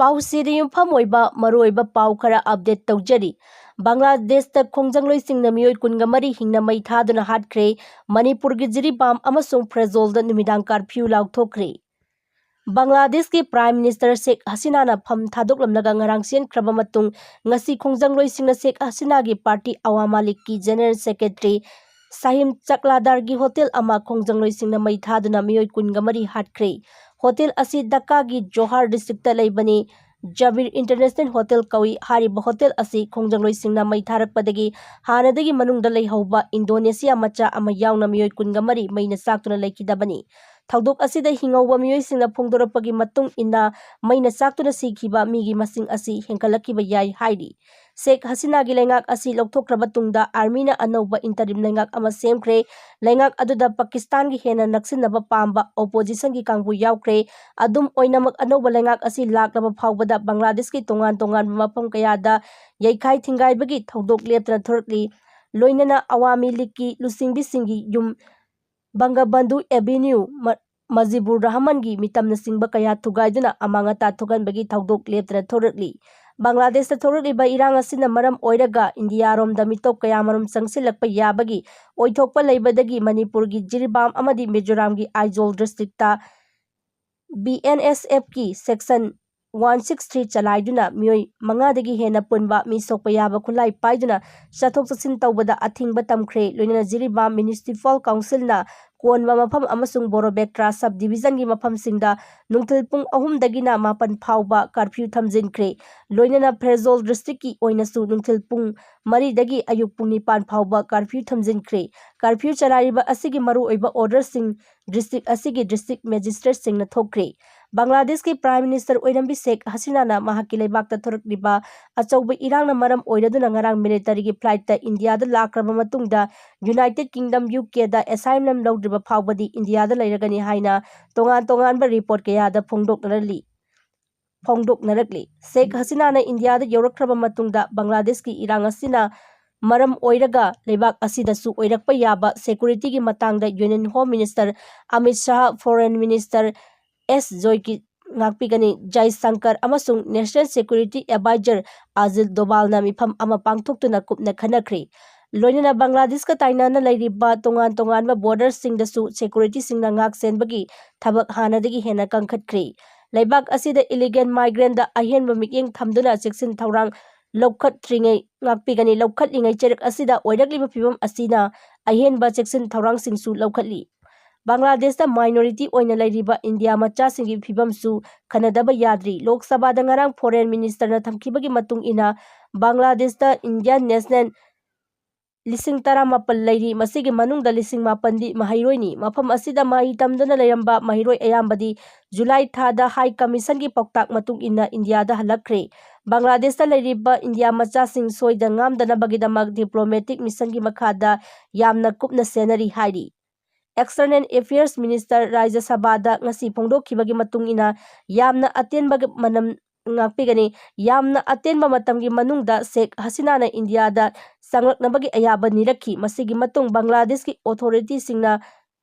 ꯄꯥꯎꯁꯤꯗ ꯌꯨꯝꯐꯝ ꯑꯣꯏꯕ ꯃꯔꯨꯑꯣꯏꯕ ꯄꯥꯎ ꯈꯔ ꯑꯞꯗꯦꯠ ꯇꯧꯖꯔꯤ꯫ ꯕꯪꯒ꯭ꯂꯥꯗꯦꯁꯇ ꯈꯣꯡꯖꯪꯂꯣꯏꯁꯤꯡꯅ ꯃꯤꯑꯣꯏ 23 ꯍꯤꯡꯅ ꯃꯩ ꯊꯥꯗꯨꯅ ꯍꯥꯠꯈ꯭ꯔꯦ꯫ ꯃꯅꯤꯄꯨꯔꯒꯤ ꯖꯤꯔꯤꯕꯥꯝ ꯑꯃꯁꯨꯡ ꯐ꯭ꯔꯦꯖꯣꯜꯗ ꯅꯨꯃꯤꯗꯥꯡ ꯀꯥꯔꯐ꯭ꯌꯨ ꯂꯥꯎꯊꯣꯛꯈ꯭ꯔꯦ꯫ ꯕꯪꯒ꯭ꯂꯥꯗꯦꯁꯀꯤ ꯄ꯭ꯔꯥꯏꯝ ꯃꯤꯅꯤꯁꯇꯔ ꯁꯦꯈ ꯍꯁꯤꯅꯥꯅ ꯐꯝ ꯊꯥꯗꯣꯛꯂꯝꯂꯒ ꯉꯔꯥꯡ ꯆꯦꯟꯈ꯭ꯔꯕ ꯃꯇꯨꯡ ꯉꯁꯤ ꯈꯣꯡꯖꯪꯂꯣꯏꯁꯤꯡꯅ ꯁꯦꯈ ꯍꯁꯤꯅꯥꯒꯤ ꯄꯥꯔꯇꯤ ꯑꯋꯥ ꯃꯥꯂꯤꯛꯀꯤ ꯖꯦꯅꯔꯦꯜ ꯁꯦꯀ꯭ꯔꯦꯇꯔꯤ ꯁꯥꯍꯤꯝ ꯆꯛꯂꯥꯗꯥꯔꯒꯤ ꯍꯣꯇꯦꯜ ꯑꯃ ꯈꯣꯡꯖꯪꯂꯣꯏꯁꯤꯡꯅ ꯃꯩ ꯊꯥꯗꯨꯅ ꯃꯤꯑꯣꯏ 23 ꯍꯥꯠꯈ꯭ꯔꯦ꯫ ꯍꯣꯇꯦꯜ ꯑꯁꯤ ꯙꯛꯀꯥꯒꯤ ꯖꯣꯍꯥꯔ ꯗꯤꯁꯇ꯭ꯔꯤꯛꯇ ꯂꯩꯕꯅꯤ꯫ ꯖꯕꯤꯔ ꯏꯟꯇꯔꯅꯦꯁꯅꯦꯜ ꯍꯣꯇꯦꯜ ꯀꯧꯏ꯫ ꯍꯥꯏꯔꯤꯕ ꯍꯣꯇꯦꯜ ꯑꯁꯤ ꯈꯣꯡꯖꯪꯂꯣꯏꯁꯤꯡꯅ ꯃꯩ ꯊꯥꯔꯛꯄꯗꯒꯤ ꯍꯥꯟꯅꯗꯒꯤ ꯃꯅꯨꯡꯗ ꯂꯩꯍꯧꯕ ꯏꯟꯗꯣꯅꯦꯁꯤꯌꯥ ꯃꯆꯥ ꯑꯃ ꯌꯥꯎꯅ ꯃꯤꯑꯣꯏ 23 ꯃꯩꯅ ꯆꯥꯛꯇꯨꯅ ꯂꯩꯈꯤꯗꯕꯅꯤ꯫ ꯊꯧꯗꯣꯛ ꯑꯁꯤꯗ ꯍꯤꯡꯍꯧꯕ ꯃꯤꯑꯣꯏꯁꯤꯡꯅ ꯐꯣꯡꯗꯣꯔꯛꯄꯒꯤ ꯃꯇꯨꯡ ꯏꯟꯅ ꯃꯩꯅ ꯆꯥꯛꯇꯨꯅ ꯁꯤꯈꯤꯕ ꯃꯤꯒꯤ ꯃꯁꯤꯡ ꯑꯁꯤ ꯍꯦꯟꯒꯠꯂꯛꯈꯤꯕ ꯌꯥꯏ ꯍꯥꯏꯔꯤ꯫ ꯁꯦꯈ ꯍꯁꯤꯅꯥꯒꯤ ꯂꯩꯉꯥꯛ ꯑꯁꯤ ꯂꯧꯊꯣꯛꯈ꯭ꯔꯕ ꯇꯨꯡꯗ ꯑꯥꯔꯃꯤꯅ ꯑꯅꯧꯕ ꯏꯟꯇꯔꯤꯝ ꯂꯩꯉꯥꯛ ꯑꯃ ꯁꯦꯝꯈ꯭ꯔꯦ꯫ ꯂꯩꯉꯥꯛ ꯑꯗꯨꯗ ꯄꯥꯀꯤꯁꯇꯥꯟꯒꯤ ꯍꯦꯟꯅ ꯅꯛꯁꯤꯟꯅꯕ ꯄꯥꯝꯕ ꯑꯣꯄꯣꯖꯤꯁꯟꯒꯤ ꯀꯥꯡꯕꯨ ꯌꯥꯎꯈ꯭ꯔꯦ꯫ ꯑꯗꯨꯝ ꯑꯣꯏꯅꯃꯛ ꯑꯅꯧꯕ ꯂꯩꯉꯥꯛ ꯑꯁꯤ ꯂꯥꯛꯂꯕ ꯐꯥꯎꯕꯗ ꯕꯪꯒ꯭ꯂꯥꯗꯦꯁꯀꯤ ꯇꯣꯉꯥꯟ ꯇꯣꯉꯥꯟꯕ ꯃꯐꯝ ꯀꯌꯥꯗ ꯌꯩꯈꯥꯏ ꯊꯤꯟꯒꯥꯏꯕꯒꯤ ꯊꯧꯗꯣꯛ ꯂꯦꯞꯇꯅ ꯊꯣꯔꯛꯂꯤ꯫ ꯂꯣꯏꯅꯅ ꯑꯋꯥꯃꯤ ꯂꯤꯒꯀꯤ ꯂꯨꯆꯤꯡꯕꯤꯁꯤꯡꯒꯤ ꯌꯨꯝ, ꯕꯪꯒꯕꯟꯙꯨ ꯑꯦꯚꯦꯅ꯭ꯌꯨ, ꯃꯖꯤꯕꯨꯔ ꯔꯍꯃꯟꯒꯤ ꯃꯤꯇꯝꯅꯆꯤꯡꯕ ꯀꯌꯥ ꯊꯨꯒꯥꯏꯗꯨꯅ ꯑꯃꯥꯡ ꯑꯇꯥ ꯊꯣꯛꯍꯟꯕꯒꯤ ꯊꯧꯗꯣꯛ ꯂꯦꯞꯇꯅ ꯊꯣꯔꯛꯂꯤ꯫ ꯕꯪꯒ꯭ꯂꯥꯗꯦꯁꯇ ꯊꯣꯛꯂꯛꯂꯤꯕ ꯏꯔꯥꯡ ꯑꯁꯤꯅ ꯃꯔꯝ ꯑꯣꯏꯔꯒ ꯏꯟꯗꯤꯌꯥꯔꯣꯝꯗ ꯃꯤꯇꯣꯞ ꯀꯌꯥꯃꯔꯨꯝ ꯆꯪꯁꯤꯜꯂꯛꯄ ꯌꯥꯕꯒꯤ ꯑꯣꯏꯊꯣꯛꯄ ꯂꯩꯕꯗꯒꯤ ꯃꯅꯤꯄꯨꯔꯒꯤ ꯖꯤꯔꯤꯕꯥꯝ ꯑꯃꯗꯤ ꯃꯤꯖꯣꯔꯥꯝꯒꯤ ꯑꯥꯏꯖꯣꯜ ꯗꯤꯁꯇ꯭ꯔꯤꯛꯇ ꯕꯤ.ꯑꯦꯟ.ꯑꯦꯁ.ꯑꯦꯐ.ꯀꯤ ꯁꯦꯛꯁꯟ 163 ꯆꯂꯥꯏꯗꯨꯅ ꯃꯤꯑꯣꯏ 5ꯗꯒꯤ ꯍꯦꯟꯅ ꯄꯨꯟꯕ ꯃꯤ ꯁꯣꯛꯄ ꯌꯥꯕ ꯈꯨꯠꯂꯥꯏ ꯄꯥꯏꯗꯨꯅ ꯆꯠꯊꯣꯛ ꯆꯠꯁꯤꯟ ꯇꯧꯕꯗ ꯑꯊꯤꯡꯕ ꯊꯝꯈ꯭ꯔꯦ꯫ ꯂꯣꯏꯅꯅ ꯖꯤꯔꯤꯕꯥꯝ ꯃ꯭ꯌꯨꯅꯤꯁꯤꯄꯥꯜ ꯀꯥꯎꯟꯁꯤꯜꯅ ꯀꯣꯟꯕ ꯃꯐꯝ ꯑꯃꯁꯨꯡ ꯕꯣꯔꯣꯕꯦꯛꯇ꯭ꯔꯥ ꯁꯕ ꯗꯤꯚꯤꯖꯟꯒꯤ ꯃꯐꯝꯁꯤꯡꯗ ꯅꯨꯡꯊꯤꯜ ꯄꯨꯡ 3ꯗꯒꯤꯅ 6 ꯐꯥꯎꯕ ꯀꯥꯔꯐ꯭ꯌꯨ ꯊꯝꯖꯤꯟꯈ꯭ꯔꯦ꯫ ꯂꯣꯏꯅꯅ ꯐ꯭ꯔꯦꯖꯣꯜ ꯗꯤꯁꯇ꯭ꯔꯤꯛꯀꯤ ꯑꯣꯏꯅꯁꯨ ꯅꯨꯡꯊꯤꯜ ꯄꯨꯡ 4ꯗꯒꯤ ꯑꯌꯨꯛ ꯄꯨꯡ 9 ꯐꯥꯎꯕ ꯀꯥꯔꯐ꯭ꯌꯨ ꯊꯝꯖꯤꯟꯈ꯭ꯔꯦ꯫ ꯀꯥꯔꯐ꯭ꯌꯨ ꯆꯂꯥꯏꯔꯤꯕ ꯑꯁꯤꯒꯤ ꯃꯔꯨꯑꯣꯏꯕ ꯑꯣꯔꯗꯔꯁꯤꯡ ꯗꯤꯁꯇ꯭ꯔꯤꯛ ꯑꯁꯤꯒꯤ ꯗꯤꯁꯇ꯭ꯔꯤꯛ ꯃꯦꯖꯤꯁꯇ꯭ꯔꯦꯠꯁꯤꯡꯅ ꯊꯣꯛꯈ꯭ꯔꯦ꯫ ꯕꯪꯒ꯭ꯂꯥꯗꯦꯁꯀꯤ ꯄ꯭ꯔꯥꯏꯝ ꯃꯤꯅꯤꯁꯇꯔ ꯑꯣꯏꯔꯝꯕꯤ ꯁꯦꯈ ꯍꯁꯤꯅꯥꯅ ꯃꯍꯥꯛꯀꯤ ꯂꯩꯕꯥꯛꯇ ꯊꯣꯔꯛꯂꯤꯕ ꯑꯆꯧꯕ ꯏꯔꯥꯡꯅ ꯃꯔꯝ ꯑꯣꯏꯔꯗꯨꯅ ꯉꯔꯥꯡ ꯃꯤꯂꯤꯇꯔꯤꯒꯤ ꯐ꯭ꯂꯥꯏꯠꯇ ꯏꯟꯗꯤꯌꯥꯗ ꯂꯥꯛꯈ꯭ꯔꯕ ꯃꯇꯨꯡꯗ ꯌꯨꯅꯥꯏꯇꯦꯗ ꯀꯤꯡꯗꯝ (ꯌꯨ.ꯀꯦ.)ꯗ ꯑꯦꯁꯥꯏꯂꯝ ꯂꯧꯗ꯭ꯔꯤꯕ ꯐꯥꯎꯕꯗꯤ ꯏꯟꯗꯤꯌꯥꯗ ꯂꯩꯔꯒꯅꯤ ꯍꯥꯏꯅ ꯇꯣꯉꯥꯟ ꯇꯣꯉꯥꯟꯕ ꯔꯤꯄꯣꯔꯠ ꯀꯌꯥꯗ ꯐꯣꯡꯗꯣꯛꯅꯔꯛꯂꯤ꯫ ꯁꯦꯈ ꯍꯁꯤꯅꯥꯅ ꯏꯟꯗꯤꯌꯥꯗ ꯌꯧꯔꯛꯈ꯭ꯔꯕ ꯃꯇꯨꯡꯗ ꯕꯪꯒ꯭ꯂꯥꯗꯦꯁꯀꯤ ꯏꯔꯥꯡ ꯑꯁꯤꯅ ꯃꯔꯝ ꯑꯣꯏꯔꯒ ꯂꯩꯕꯥꯛ ꯑꯁꯤꯗꯁꯨ ꯑꯣꯏꯔꯛꯄ ꯌꯥꯕ ꯁꯦꯀ꯭ꯌꯨꯔꯤꯇꯤꯒꯤ ꯃꯇꯥꯡꯗ union home minister Amit Shah, foreign minister S. Jaishankar ꯑꯃꯁꯨꯡ ꯅꯦꯁꯅꯦꯜ ꯁꯦꯀ꯭ꯌꯨꯔꯤꯇꯤ ꯑꯦꯗꯚꯥꯏꯖꯔ ꯑꯖꯤꯠ ꯗꯣꯚꯥꯜꯅ ꯃꯤꯐꯝ ꯑꯃ ꯄꯥꯡꯊꯣꯛꯇꯨꯅ ꯀꯨꯞꯅ ꯈꯟꯅꯈ꯭ꯔꯦ꯫ ꯂꯣꯏꯅꯅ ꯕꯪꯒ꯭ꯂꯥꯗꯦꯁꯀ ꯇꯥꯏꯅꯅ ꯂꯩꯔꯤꯕ ꯇꯣꯉꯥꯟ ꯇꯣꯉꯥꯟꯕ ꯕꯣꯔꯗꯔꯁꯤꯡꯗꯁꯨ ꯁꯦꯀ꯭ꯌꯨꯔꯤꯇꯤꯁꯤꯡꯅ ꯉꯥꯛ-ꯁꯦꯟꯕꯒꯤ ꯊꯕꯛ ꯍꯥꯟꯅꯗꯒꯤ ꯍꯦꯟꯅ ꯀꯟꯈꯠꯈ꯭ꯔꯦ꯫ ꯂꯩꯕꯥꯛ ꯑꯁꯤꯗ ꯏꯂꯤꯒꯦꯜ ꯃꯥꯏꯒ꯭ꯔꯦꯟꯠꯗ ꯑꯍꯦꯟꯕ ꯃꯤꯠꯌꯦꯡ ꯊꯝꯗꯨꯅ ꯆꯦꯛꯁꯤꯟ ꯊꯧꯔꯥꯡ ꯂꯧꯈꯠꯂꯤꯉꯩ ꯆꯩꯔꯛ ꯑꯁꯤꯗ ꯑꯣꯏꯔꯛꯂꯤꯕ ꯐꯤꯚꯝ ꯑꯁꯤꯅ ꯑꯍꯦꯟꯕ ꯆꯦꯛꯁꯤꯟ ꯊꯧꯔꯥꯡꯁꯤꯡꯁꯨ ꯂꯧꯈꯠꯂꯤ꯫ ꯕꯪꯒ꯭ꯂꯥꯗꯦꯁꯇ ꯃꯥꯏꯅꯣꯔꯤꯇꯤ ꯑꯣꯏꯅ ꯂꯩꯔꯤꯕ ꯏꯟꯗꯤꯌꯥ ꯃꯆꯥꯁꯤꯡꯒꯤ ꯐꯤꯚꯝꯁꯨ ꯈꯟꯅꯗꯕ ꯌꯥꯗ꯭ꯔꯤ꯫ ꯂꯣꯛ ꯁꯚꯥꯗ ꯉꯔꯥꯡ ꯐꯣꯔꯦꯟ ꯃꯤꯅꯤꯁꯇꯔꯅ ꯊꯝꯈꯤꯕꯒꯤ ꯃꯇꯨꯡ ꯏꯟꯅ ꯕꯪꯒ꯭ꯂꯥꯗꯦꯁꯇ ꯏꯟꯗꯤꯌꯟ ꯅꯦꯁꯅꯦꯜ 19,000 ꯂꯩꯔꯤ꯫ ꯃꯁꯤꯒꯤ ꯃꯅꯨꯡꯗ 9,000ꯗꯤ ꯃꯍꯩꯔꯣꯏꯅꯤ꯫ ꯃꯐꯝ ꯑꯁꯤꯗ ꯃꯍꯩ ꯇꯝꯗꯨꯅ ꯂꯩꯔꯝꯕ ꯃꯍꯩꯔꯣꯏ ꯑꯌꯥꯝꯕꯗꯤ ꯖꯨꯂꯥꯏ ꯊꯥꯗ ꯍꯥꯏ ꯀꯃꯤꯁꯟꯒꯤ ꯄꯥꯎꯇꯥꯛ ꯃꯇꯨꯡ ꯏꯟꯅ ꯏꯟꯗꯤꯌꯥꯗ ꯍꯜꯂꯛꯈ꯭ꯔꯦ꯫ ꯕꯪꯒ꯭ꯂꯥꯗꯦꯁꯇ ꯂꯩꯔꯤꯕ ꯏꯟꯗꯤꯌꯥ ꯃꯆꯥꯁꯤꯡ ꯁꯣꯏꯗ ꯉꯥꯝꯗꯅꯕꯒꯤꯗꯃꯛ ꯗꯤꯄ꯭ꯂꯣꯃꯦꯇꯤꯛ ꯃꯤꯁꯟꯒꯤ ꯃꯈꯥꯗ ꯌꯥꯝꯅ ꯀꯨꯞꯅ ꯁꯦꯟꯅꯔꯤ ꯍꯥꯏꯔꯤ꯫ ꯑꯦꯛꯁꯇꯔꯅꯦꯜ ꯑꯦꯐꯤꯌꯔꯁ ꯃꯤꯅꯤꯁꯇꯔ ꯔꯥꯖ꯭ꯌ ꯁꯚꯥꯗ ꯉꯁꯤ ꯐꯣꯡꯗꯣꯛꯈꯤꯕꯒꯤ ꯃꯇꯨꯡ ꯏꯟꯅ ꯌꯥꯝꯅ ꯑꯇꯦꯟꯕ ꯃꯇꯝꯒꯤ ꯃꯅꯨꯡꯗ ꯁꯦꯈ ꯍꯁꯤꯅꯥꯅ ꯏꯟꯗꯤꯌꯥꯗ ꯆꯪꯂꯛꯅꯕꯒꯤ ꯑꯌꯥꯕ ꯅꯤꯔꯛꯈꯤ꯫ ꯃꯁꯤꯒꯤ ꯃꯇꯨꯡ ꯕꯪꯒ꯭ꯂꯥꯗꯦꯁꯀꯤ ꯑꯣꯊꯣꯔꯤꯇꯤꯁꯤꯡꯅ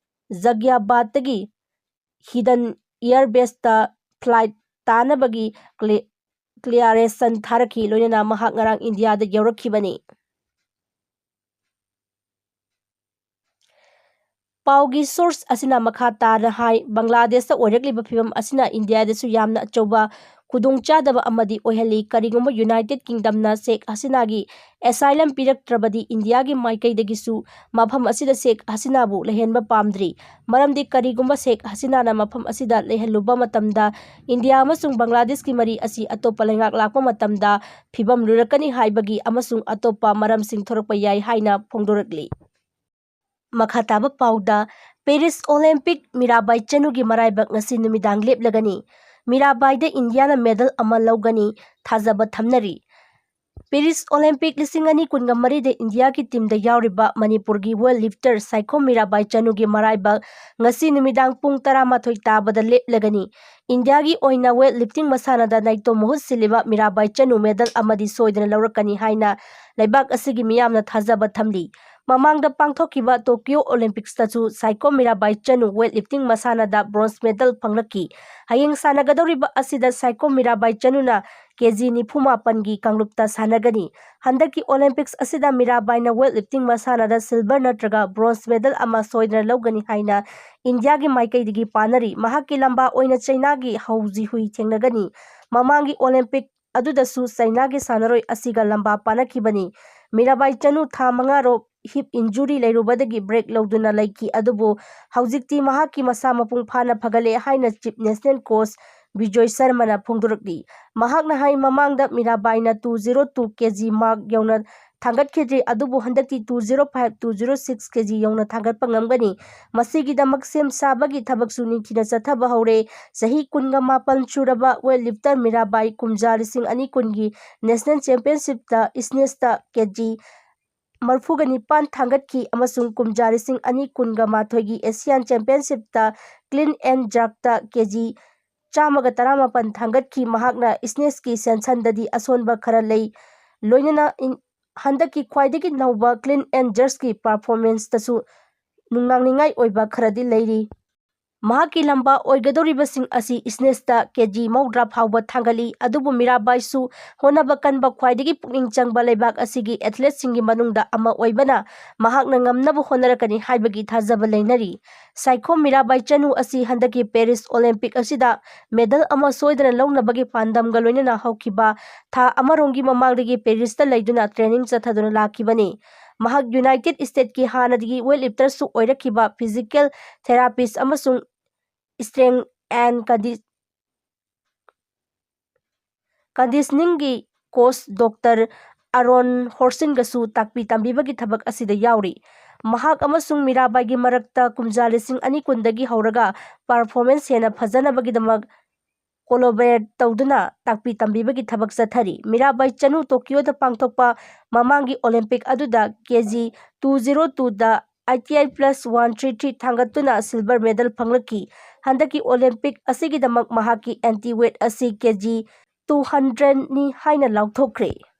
ꯓꯥꯒ꯭ꯌꯥꯕꯥꯗꯇꯒꯤ ꯍꯤꯗꯟ ꯏꯌꯔꯕꯦꯁꯇ ꯐ꯭ꯂꯥꯏꯠ ꯇꯥꯅꯕꯒꯤ ꯀ꯭ꯂꯤꯌꯥꯔꯦꯟꯁ ꯊꯥꯔꯛꯈꯤ꯫ ꯂꯣꯏꯅꯅ ꯃꯍꯥꯛ ꯉꯔꯥꯡ ꯏꯟꯗꯤꯌꯥꯗ ꯌꯧꯔꯛꯈꯤꯕꯅꯤ꯫ ꯄꯥꯎꯒꯤ ꯁꯣꯔꯁ ꯑꯁꯤꯅ ꯃꯈꯥ ꯇꯥꯅ ꯍꯥꯏ ꯕꯪꯒ꯭ꯂꯥꯗꯦꯁꯇ ꯑꯣꯏꯔꯛꯂꯤꯕ ꯐꯤꯚꯝ ꯑꯁꯤꯅ ꯏꯟꯗꯤꯌꯥꯗꯁꯨ ꯌꯥꯝꯅ ꯑꯆꯧꯕ ꯈꯨꯗꯣꯡꯆꯥꯗꯕ ꯑꯃꯗꯤ ꯑꯣꯏꯍꯜꯂꯤ꯫ ꯀꯔꯤꯒꯨꯝꯕ ꯌꯨꯅꯥꯏꯇꯦꯗ ꯀꯤꯡꯗꯝꯅ ꯁꯦꯈ ꯍꯁꯤꯅꯥꯒꯤ ꯑꯦꯁꯥꯏꯂꯝ ꯄꯤꯔꯛꯇ꯭ꯔꯕꯗꯤ ꯏꯟꯗꯤꯌꯥꯒꯤ ꯃꯥꯏꯀꯩꯗꯒꯤꯁꯨ ꯃꯐꯝ ꯑꯁꯤꯗ ꯁꯦꯈ ꯍꯁꯤꯅꯥꯕꯨ ꯂꯩꯍꯟꯕ ꯄꯥꯝꯗ꯭ꯔꯤ꯫ ꯃꯔꯝꯗꯤ ꯀꯔꯤꯒꯨꯝꯕ ꯁꯦꯈ ꯍꯁꯤꯅꯥꯅ ꯃꯐꯝ ꯑꯁꯤꯗ ꯂꯩꯍꯜꯂꯨꯕ ꯃꯇꯝꯗ ꯏꯟꯗꯤꯌꯥ ꯑꯃꯁꯨꯡ ꯕꯪꯒ꯭ꯂꯥꯗꯦꯁꯀꯤ ꯃꯔꯤ ꯑꯁꯤ ꯑꯇꯣꯞꯄ ꯂꯩꯉꯥꯛ ꯂꯥꯛꯄ ꯃꯇꯝꯗ ꯐꯤꯚꯝ ꯂꯨꯔꯛꯀꯅꯤ ꯍꯥꯏꯕꯒꯤ ꯑꯃꯁꯨꯡ ꯑꯇꯣꯞꯄ ꯃꯔꯝꯁꯤꯡ ꯊꯣꯔꯛꯄ ꯌꯥꯏ ꯍꯥꯏꯅ ꯐꯣꯡꯗꯣꯔꯛꯂꯤ꯫ ꯃꯈꯥ ꯇꯥꯕ ꯄꯥꯎꯗ ꯄꯦꯔꯤꯁ ꯑꯣꯂꯦꯝꯄꯤꯛ ꯃꯤꯔꯥꯕꯥꯏ ꯆꯅꯨꯒꯤ ꯃꯔꯥꯏꯕꯛ ꯉꯁꯤ ꯅꯨꯃꯤꯗꯥꯡ ꯂꯦꯞꯂꯒꯅꯤ꯫ ꯃꯤꯔꯥꯕꯥꯏꯗ ꯏꯟꯗꯤꯌꯥꯅ ꯃꯦꯗꯜ ꯑꯃ ꯂꯧꯒꯅꯤ ꯊꯥꯖꯕ ꯊꯝꯅꯔꯤ꯫ ꯄꯦꯔꯤꯁ ꯑꯣꯂꯦꯝꯄꯤꯛ 2024ꯗ ꯏꯟꯗꯤꯌꯥꯒꯤ ꯇꯤꯝꯗ ꯌꯥꯎꯔꯤꯕ ꯃꯅꯤꯄꯨꯔꯒꯤ ꯋꯦꯠ ꯂꯤꯐꯇꯔ ꯁꯥꯏꯈꯣꯝ ꯃꯤꯔꯥꯕꯥꯏ ꯆꯅꯨꯒꯤ ꯃꯔꯥꯏꯕꯛ ꯉꯁꯤ ꯅꯨꯃꯤꯗꯥꯡ ꯄꯨꯡ 11 ꯇꯥꯕꯗ ꯂꯦꯞꯂꯒꯅꯤ꯫ ꯏꯟꯗꯤꯌꯥꯒꯤ ꯑꯣꯏꯅ ꯋꯦꯠ ꯂꯤꯐꯇꯤꯡ ꯃꯁꯥꯟꯅꯗ ꯅꯥꯏꯇꯣꯝ ꯃꯍꯨꯠ ꯁꯤꯜꯂꯤꯕ ꯃꯤꯔꯥꯕꯥꯏ ꯆꯅꯨ ꯃꯦꯗꯜ ꯑꯃꯗꯤ ꯁꯣꯏꯗꯅ ꯂꯧꯔꯛꯀꯅꯤ ꯍꯥꯏꯅ ꯂꯩꯕꯥꯛ ꯑꯁꯤꯒꯤ ꯃꯤꯌꯥꯝꯅ ꯊꯥꯖꯕ ꯊꯝꯂꯤ꯫ ꯃꯃꯥꯡꯗ ꯄꯥꯡꯊꯣꯛꯈꯤꯕ Tokyo ꯑꯣꯂꯤꯝꯄꯤꯛꯁꯇꯁꯨ Saikhom Mirabai Chanu weightlifting ꯃꯁꯥꯟꯅꯗ bronze medal ꯐꯪꯂꯛꯈꯤ꯫ ꯍꯌꯦꯡ ꯁꯥꯟꯅꯒꯗꯧꯔꯤꯕ ꯑꯁꯤꯗ ꯁꯥꯏꯈꯣꯝ ꯃꯤꯔꯥꯕꯥꯏ ꯆꯅꯨꯅ ꯀꯦꯖꯤ 94ꯒꯤ ꯀꯥꯡꯂꯨꯞꯇ ꯁꯥꯟꯅꯒꯅꯤ꯫ ꯍꯟꯗꯛꯀꯤ ꯑꯣꯂꯤꯝꯄꯤꯛꯁ ꯑꯁꯤꯗ ꯃꯤꯔꯥꯕꯥꯏꯅ ꯋꯦꯠꯂꯤꯐꯇꯤꯡ ꯃꯁꯥꯟꯅꯗ ꯁꯤꯜꯚꯔ ꯅꯠꯇ꯭ꯔꯒ ꯕ꯭ꯔꯣꯟꯖ ꯃꯦꯗꯜ ꯑꯃ ꯁꯣꯏꯗꯅ ꯂꯧꯒꯅꯤ ꯍꯥꯏꯅ ꯏꯟꯗꯤꯌꯥꯒꯤ ꯃꯥꯏꯀꯩꯗꯒꯤ ꯄꯥꯅꯔꯤ꯫ ꯃꯍꯥꯛꯀꯤ ꯂꯝꯕꯥ ꯑꯣꯏꯅ ꯆꯩꯅꯥꯒꯤ ꯍꯧ ꯖꯤꯍꯨꯏ ꯊꯦꯡꯅꯒꯅꯤ꯫ ꯃꯃꯥꯡꯒꯤ ꯑꯣꯂꯤꯝꯄꯤꯛ ꯑꯗꯨꯗꯁꯨ ꯆꯩꯅꯥꯒꯤ ꯁꯥꯟꯅꯔꯣꯏ ꯑꯁꯤꯒ ꯂꯝꯕꯥ ꯄꯥꯅꯈꯤꯕꯅꯤ꯫ ꯃꯤꯔꯥꯕꯥꯏ ꯆꯅꯨ ꯊꯥ 5 ꯍꯤꯞ ꯏꯟꯖꯨꯔꯤ ꯂꯩꯔꯨꯕꯗꯒꯤ ꯕ꯭ꯔꯦꯛ ꯂꯧꯗꯨꯅ ꯂꯩꯈꯤ, ꯑꯗꯨꯕꯨ ꯍꯧꯖꯤꯛꯇꯤ ꯃꯍꯥꯛꯀꯤ ꯃꯁꯥ ꯃꯄꯨꯡ ꯐꯥꯅ ꯐꯒꯠꯂꯦ ꯍꯥꯏꯅ ꯆꯤꯞ ꯅꯦꯁꯅꯦꯜ ꯀꯣꯆ ꯕꯤꯖꯣꯏ ꯁꯔꯃꯅ ꯐꯣꯡꯗꯣꯔꯛꯂꯤ꯫ ꯃꯍꯥꯛꯅ ꯍꯥꯏ ꯃꯃꯥꯡꯗ ꯃꯤꯔꯥꯕꯥꯏꯅ 202 ꯀꯦꯖꯤ ꯃꯥꯔꯛ ꯌꯧꯅ ꯊꯥꯡꯒꯠꯈꯤꯗ꯭ꯔꯤ, ꯑꯗꯨꯕꯨ ꯍꯟꯗꯛꯇꯤ 205, 206 ꯀꯦꯖꯤ ꯌꯧꯅ ꯊꯥꯡꯒꯠꯄ ꯉꯝꯒꯅꯤ꯫ ꯃꯁꯤꯒꯤꯗꯃꯛ ꯁꯦꯝ ꯁꯥꯕꯒꯤ ꯊꯕꯛꯁꯨ ꯅꯤꯡꯊꯤꯅ ꯆꯠꯊꯕ ꯍꯧꯔꯦ꯫ ꯆꯍꯤ 19 ꯁꯨꯔꯕ ꯋꯦꯠꯂꯤꯐꯇꯔ ꯃꯤꯔꯥꯕꯥꯏ ꯀꯨꯝꯖꯥ 2020ꯒꯤ ꯅꯦꯁꯅꯦꯜ ꯆꯦꯝꯄꯤꯌꯟꯁꯤꯞꯇ ꯁ꯭ꯅꯦꯆꯇ ꯀꯦꯖꯤ 39 ꯊꯥꯡꯒꯠꯈꯤ ꯑꯃꯁꯨꯡ ꯀꯨꯝꯖꯥ 2021ꯒꯤ ꯑꯦꯁꯤꯌꯥꯟ ꯆꯦꯝꯄꯤꯌꯟꯁꯤꯞꯇ ꯀ꯭ꯂꯤꯟ ꯑꯦꯟ ꯖꯔꯛꯇ ꯀꯦꯖꯤ 118 ꯊꯥꯡꯒꯠꯈꯤ꯫ ꯃꯍꯥꯛꯅ ꯁ꯭ꯅꯦꯆꯀꯤ ꯁꯦꯟꯁꯟꯗꯗꯤ ꯑꯁꯣꯟꯕ ꯈꯔ ꯂꯩ, ꯂꯣꯏꯅꯅ ꯍꯟꯗꯛꯀꯤ ꯈ꯭ꯋꯥꯏꯗꯒꯤ ꯅꯧꯕ ꯀ꯭ꯂꯤꯟ ꯑꯦꯟ ꯖꯔꯛꯀꯤ ꯄꯔꯐꯣꯃꯦꯟꯁꯇꯁꯨ ꯅꯨꯡꯅꯥꯡꯅꯤꯡꯉꯥꯏ ꯑꯣꯏꯕ ꯈꯔꯗꯤ ꯂꯩꯔꯤ꯫ ꯃꯍꯥꯛꯀꯤ ꯂꯝꯕꯥ ꯑꯣꯏꯒꯗꯧꯔꯤꯕꯁꯤꯡ ꯑꯁꯤ ꯁ꯭ꯅꯦꯆꯇ ꯀꯦꯖꯤ 60 ꯐꯥꯎꯕ ꯊꯥꯡꯒꯠꯂꯤ, ꯑꯗꯨꯕꯨ ꯃꯤꯔꯥꯕꯥꯏꯁꯨ ꯍꯣꯠꯅꯕ ꯀꯟꯕ, ꯈ꯭ꯋꯥꯏꯗꯒꯤ ꯄꯨꯛꯅꯤꯡ ꯆꯪꯕ ꯂꯩꯕꯥꯛ ꯑꯁꯤꯒꯤ ꯑꯦꯊ꯭ꯂꯦꯠꯁꯤꯡꯒꯤ ꯃꯅꯨꯡꯗ ꯑꯃ ꯑꯣꯏꯕꯅ ꯃꯍꯥꯛꯅ ꯉꯝꯅꯕ ꯍꯣꯠꯅꯔꯛꯀꯅꯤ ꯍꯥꯏꯕꯒꯤ ꯊꯥꯖꯕ ꯂꯩꯅꯔꯤ꯫ ꯁꯥꯏꯈꯣꯝ ꯃꯤꯔꯥꯕꯥꯏ ꯆꯅꯨ ꯑꯁꯤ ꯍꯟꯗꯛꯀꯤ ꯄꯦꯔꯤꯁ ꯑꯣꯂꯤꯝꯄꯤꯛ ꯑꯁꯤꯗ ꯃꯦꯗꯜ ꯑꯃ ꯁꯣꯏꯗꯅ ꯂꯧꯅꯕꯒꯤ ꯄꯥꯟꯗꯝꯒ ꯂꯣꯏꯅꯅ ꯍꯧꯈꯤꯕ ꯊꯥ ꯑꯃꯔꯣꯝꯒꯤ ꯃꯃꯥꯡꯗꯒꯤ ꯄꯦꯔꯤꯁꯇ ꯂꯩꯗꯨꯅ ꯇ꯭ꯔꯦꯅꯤꯡ ꯆꯠꯊꯗꯨꯅ ꯂꯥꯛꯈꯤꯕꯅꯤ꯫ ꯃꯍꯥꯛ ꯌꯨꯅꯥꯏꯇꯦꯗ ꯁ꯭ꯇꯦꯠꯁꯀꯤ ꯍꯥꯟꯅꯗꯒꯤ ꯋꯦꯠꯂꯤꯐꯇꯔꯁꯨ ꯑꯣꯏꯔꯛꯈꯤꯕ ꯐꯤꯖꯤꯀꯦꯜ ꯊꯦꯔꯥꯄꯤꯁꯠ ꯑꯃꯁꯨꯡ strength and ꯀꯟꯗꯤꯁꯅꯤꯡꯒꯤ coach doctor Aaron ꯍꯣꯔꯁꯤꯟꯒꯁꯨ ꯇꯥꯛꯄꯤ ꯇꯝꯕꯤꯕꯒꯤ ꯊꯕꯛ ꯑꯁꯤꯗ ꯌꯥꯎꯔꯤ꯫ ꯃꯍꯥꯛ ꯑꯃꯁꯨꯡ ꯃꯤꯔꯥꯕꯥꯏꯒꯤ ꯃꯔꯛꯇ ꯀꯨꯝꯖꯥ 2020ꯗꯒꯤ ꯍꯧꯔꯒ ꯄꯔꯐꯣꯃꯦꯟꯁ ꯍꯦꯟꯅ ꯐꯖꯅꯕꯒꯤꯗꯃꯛ ꯀꯣꯂꯥꯕꯣꯔꯦꯠ ꯇꯧꯗꯨꯅ ꯇꯥꯛꯄꯤ ꯇꯝꯕꯤꯕꯒꯤ ꯊꯕꯛ ꯆꯠꯊꯔꯤ꯫ ꯃꯤꯔꯥꯕꯥꯏ ꯆꯅꯨ ꯇꯣꯀꯤꯌꯣꯗ ꯄꯥꯡꯊꯣꯛꯄ ꯃꯃꯥꯡꯒꯤ ꯑꯣꯂꯤꯝꯄꯤꯛ ꯑꯗꯨꯗ ꯀꯦꯖꯤ 202ꯗ 88+133 ꯊꯥꯡꯒꯠꯇꯨꯅ ꯁꯤꯜꯚꯔ ꯃꯦꯗꯜ ꯐꯪꯂꯛꯈꯤ꯫ ꯍꯟꯗꯛꯀꯤ ꯑꯣꯂꯤꯝꯄꯤꯛ ꯑꯁꯤꯒꯤꯗꯃꯛ ꯃꯍꯥꯛꯀꯤ ꯑꯦꯟꯇꯤ ꯋꯦꯠ ꯑꯁꯤ ꯀꯦꯖꯤ 200ꯅꯤ ꯍꯥꯏꯅ ꯂꯥꯎꯊꯣꯛꯈ꯭ꯔꯦ꯫